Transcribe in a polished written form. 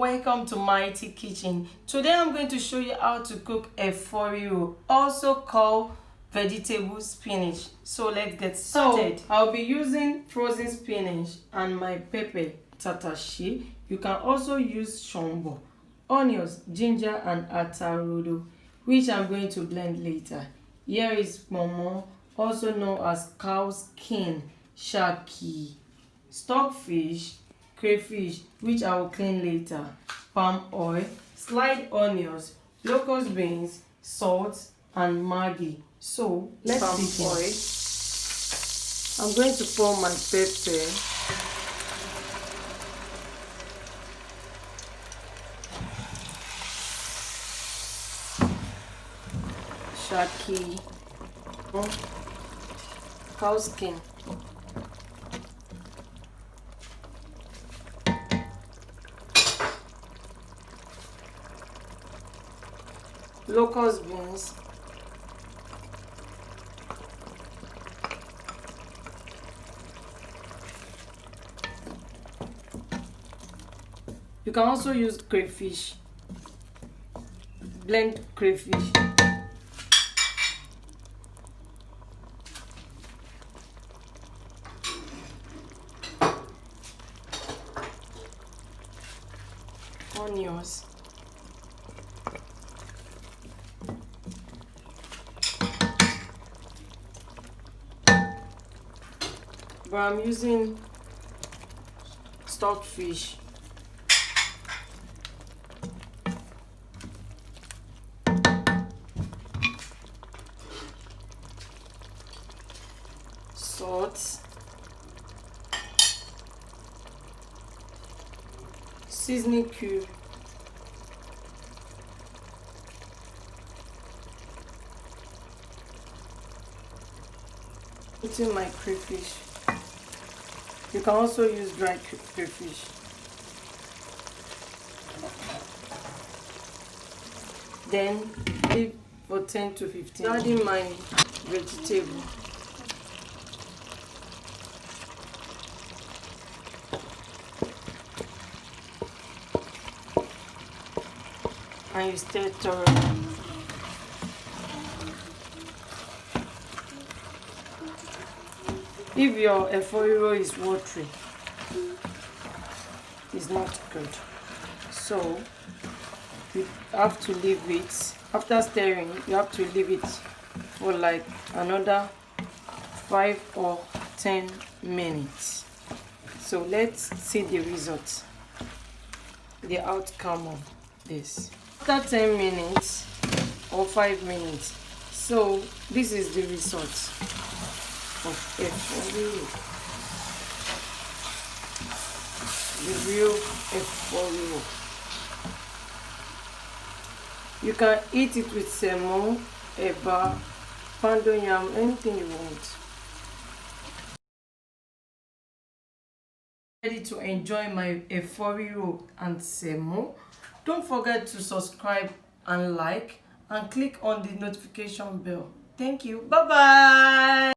welcome to Mighty Kitchen. Today I'm going to show you how to cook a riro, also called vegetable spinach. So let's get started. So I'll be using frozen spinach and my pepper Tatashe. You can also use shombo, onions, ginger and Rodo, which I'm going to blend later. Here is Palmoil, also known as cow skin, Shaki, Stockfisch, Crayfish, which I will clean later, palm oil, slide onions, locust beans, salt and Maggi. So let's begin. I'm going to pour my pepper, Shaki, cow skin, locust beans, you can also use crayfish, blend crayfish, onions, but I'm using stockfish, salt, seasoning cube, putting my crayfish. You can also use dry crayfish. Then leave for 10 to 15. Adding my vegetable. And you stir thoroughly. If your riro is watery, it's not good. So you have to leave it. After stirring, you have to leave it for like another 5 or 10 minutes. So let's see the result, the outcome of this. After 10 minutes or 5 minutes, so this is the result of riro, the real riro. You can eat it with semo, eba, pando yam, anything you want. Ready to enjoy my riro and semo. Don't forget to subscribe and like and click on the notification bell. Thank you. Bye bye.